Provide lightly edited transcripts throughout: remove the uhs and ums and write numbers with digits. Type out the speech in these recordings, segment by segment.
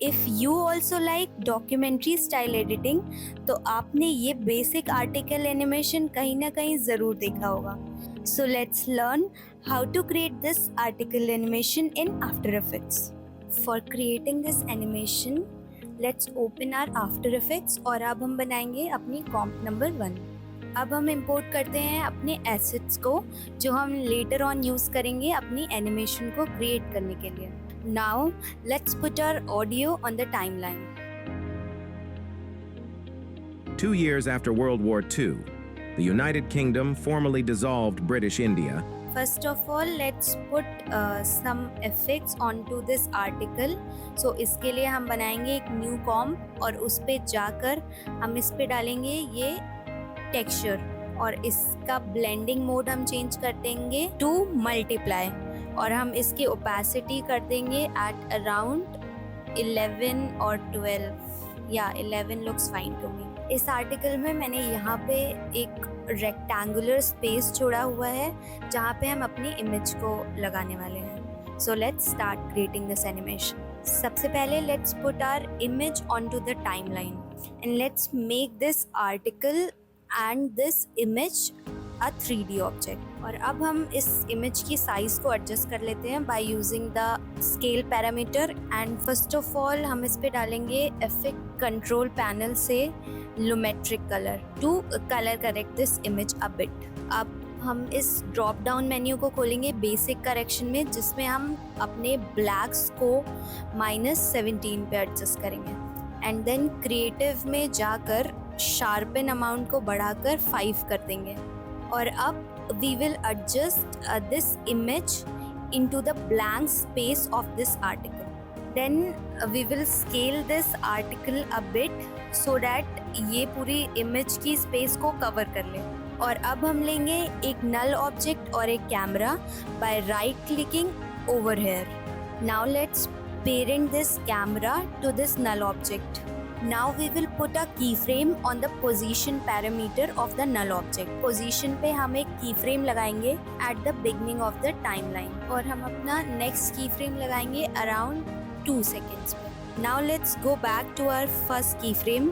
If you also like documentary style editing, तो आपने ये बेसिक आर्टिकल एनिमेशन कहीं ना कहीं ज़रूर देखा होगा. So let's learn how to create this article animation in After Effects. For creating this animation let's open our After Effects और अब हम बनाएंगे अपनी कॉम्प नंबर 1. अब हम इंपोर्ट करते हैं अपने एसेट्स को जो हम लेटर ऑन यूज़ करेंगे अपनी एनिमेशन को क्रिएट करने के लिए. Now let's put our audio on the timeline. 2 years after World War II, the United Kingdom formally dissolved British India. First of all, let's put some effects onto this article. So इसके लिए हम बनाएंगे एक new कॉम्प और उस पे जाकर हम इस पे डालेंगे ये टेक्सचर और इसका ब्लेंडिंग मोड हम चेंज कर देंगे टू मल्टीप्लाई और हम इसकी ओपेसिटी कर देंगे एट अराउंड 11 और 12 या 11 लुक्स फाइन टू मी. इस आर्टिकल में मैंने यहाँ पे एक रेक्टेंगुलर स्पेस छोड़ा हुआ है जहाँ पे हम अपनी इमेज को लगाने वाले हैं. So let's start creating this animation. सबसे पहले let's put our image on to the timeline and let's make this article and this image a 3D object. और अब हम इस इमेज की साइज को एडजस्ट कर लेते हैं by using the scale parameter. And first of all हम इस पे डालेंगे इफेक्ट कंट्रोल पैनल से Lumetri colour to colour correct this image a bit. अब हम इस ड्रॉप डाउन मेन्यू को खोलेंगे बेसिक करेक्शन में जिसमें हम अपने ब्लैक्स को -17 पे एडजस्ट करेंगे एंड देन क्रिएटिव में जाकर शार्पन अमाउंट को बढ़ाकर 5 कर देंगे. और अब we will adjust this image into the blank space of this article. Then we will scale this article a bit so that ये पूरी इमेज की स्पेस को कवर कर ले. और अब हम लेंगे एक नल ऑब्जेक्ट और एक camera by right clicking over here. Now let's parent this camera to this null object. Now we will put a keyframe on the position parameter of the null object. Position पे हम एक keyframe लगाएंगे at the beginning of the timeline और हम अपना next keyframe लगाएंगे around 2 seconds पे. Now let's go back to our first keyframe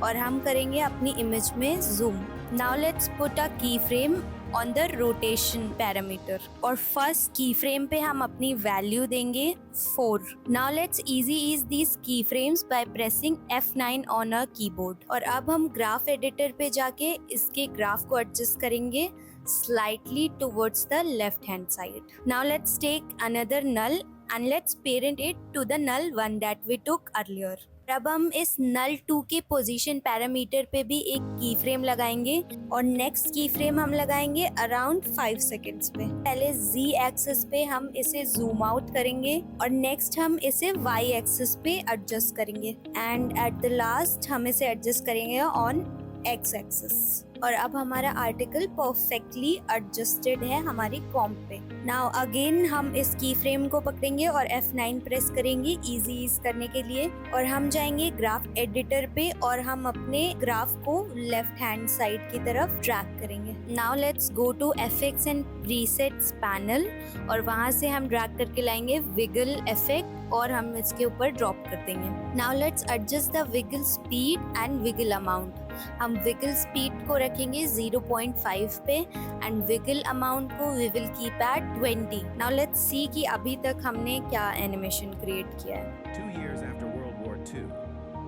और हम करेंगे अपनी image में zoom. Now let's put a keyframe on the rotation parameter और first keyframe पे हम अपनी value देंगे 4. Now let's easy ease these keyframes by pressing F9 on our keyboard. और अब हम graph editor पे जाके इसके graph को adjust करेंगे slightly towards the left hand side. Now let's take another null and let's parent it to the null one that we took earlier. अब हम इस null 2 के पोजीशन पैरामीटर पे भी एक की फ्रेम लगाएंगे और नेक्स्ट की फ्रेम हम लगाएंगे अराउंड 5 सेकेंड्स पे. पहले Z एक्सिस पे हम इसे जूम आउट करेंगे और नेक्स्ट हम इसे Y एक्सिस पे एडजस्ट करेंगे एंड एट द लास्ट हम इसे एडजस्ट करेंगे ऑन X एक्सिस. और अब हमारा आर्टिकल परफेक्टली एडजस्टेड है हमारी कॉम्प पे. नाउ अगेन हम इस की फ्रेम को पकड़ेंगे और F9 प्रेस करेंगे इजी ईज करने के लिए और हम जाएंगे ग्राफ एडिटर पे और हम अपने ग्राफ को लेफ्ट हैंड साइड की तरफ ड्रैग करेंगे. Now let's go to effects and presets panel और वहां से हम ड्रैग करके लाएंगे विगल इफेक्ट और हम इसके ऊपर ड्रॉप कर देंगे. Now let's adjust the wiggle speed and wiggle amount. हम विगल स्पीड को रखेंगे 0.5 पे एंड विगल अमाउंट को we will keep at 20. Now let's see कि अभी तक हमने क्या एनिमेशन क्रिएट किया है. 2 years after World War II,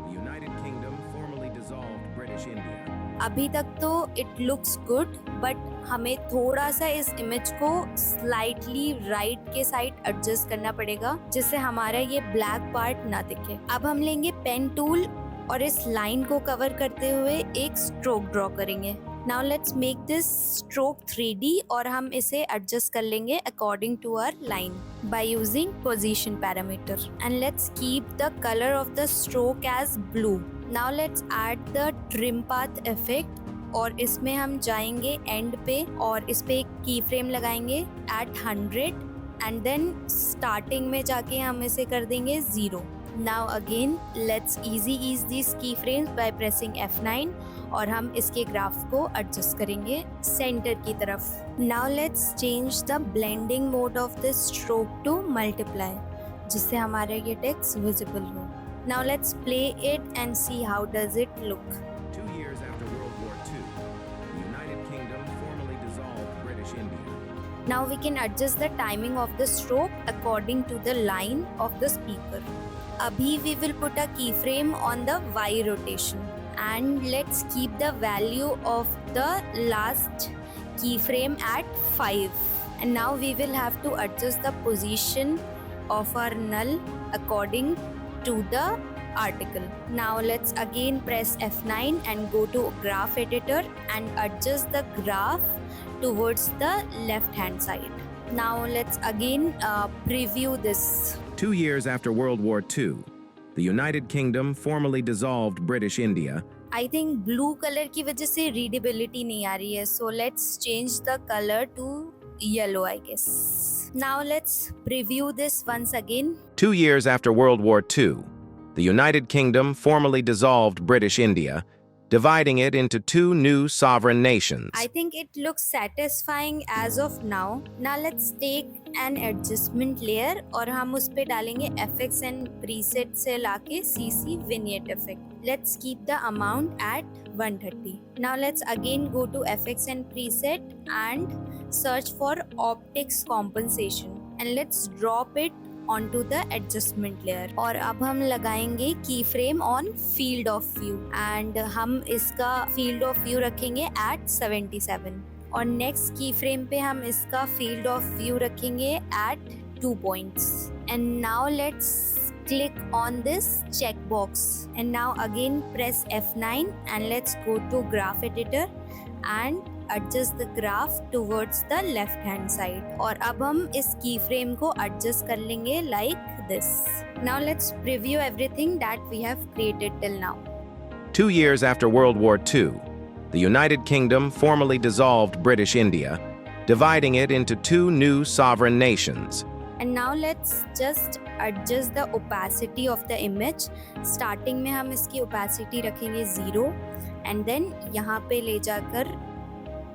the United Kingdom formally dissolved British India. अभी तक तो इट लुक्स गुड बट हमें थोड़ा सा इस इमेज को स्लाइटली राइट के साइड एडजस्ट करना पड़ेगा जिससे हमारा ये ब्लैक पार्ट ना दिखे. अब हम लेंगे पेन टूल और इस लाइन को कवर करते हुए एक स्ट्रोक ड्रॉ करेंगे. Now let's make this stroke 3D और हम इसे एडजस्ट कर लेंगे according to our line by using position parameter and let's keep the colour of the stroke as blue. Now let's add the trim path effect और इसमें हम जाएंगे and पे और इस पे एक की फ्रेम लगाएंगे एट 100 एंड देन स्टार्टिंग में जाके हम इसे कर देंगे 0. Now again let's easy ease these keyframes by pressing F9 और हम इसके ग्राफ को एडजस्ट करेंगे सेंटर की तरफ. Now let's change the blending mode of this stroke to multiply जिससे हमारा ये टेक्स्ट विजिबल हो. Now let's play it and see how does it look. 2 years after World War II, the United Kingdom formally dissolved British India. Now we can adjust the timing of the stroke according to the line of the speaker. Abhi we will put a keyframe on the Y rotation, and let's keep the value of the last keyframe at 5. And now we will have to adjust the position of our null according to the article. Now let's again press F9 and go to graph editor and adjust the graph towards the left hand side. Now let's again preview this. 2 years after World War II, the United Kingdom formally dissolved British India. I think blue color की वजह से readability नहीं आ रही है, so let's change the color to yellow, I guess. Now let's preview this once again. 2 years after World War II, the United Kingdom formally dissolved British India, dividing it into 2 new sovereign nations. I think it looks satisfying as of now. Now let's take an adjustment layer और हम उस पे डालेंगे FX and preset से लाके CC vignette effect. Let's keep the amount at 130. Now let's again go to FX and preset and search for optics compensation and let's drop it onto the adjustment layer. और अब हम लगाएंगे keyframe on field of view and हम इसका field of view रखेंगे at 77 और next keyframe पे हम इसका field of view रखेंगे at 2 points. And now let's click on this checkbox and now again press F9 and let's go to graph editor and adjust the graph towards the left hand side. और अब हम इस keyframe को adjust कर लेंगे like this. Now let's preview everything that we have created till now. 2 years after World War II, the United Kingdom formally dissolved British India, dividing it into 2 new sovereign nations. And now let's just adjust the opacity of the image. Starting में हम इसकी opacity रखेंगे 0 and then यहाँ पे ले जाकर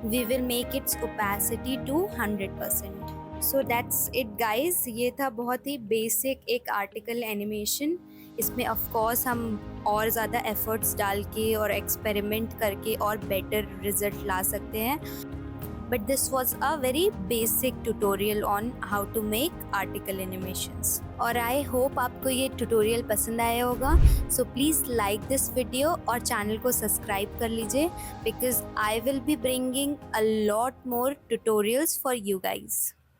we will make its opacity to 100%. So that's it guys. ये था बहुत ही basic एक article animation. इसमें of course हम और ज़्यादा efforts डाल के और experiment करके और better result ला सकते हैं. But this was a very basic tutorial on how to make article animations. और I hope आपको ये tutorial पसंद आया होगा. So please like this video और channel को subscribe कर लीजिए because I will be bringing a lot more tutorials for you guys.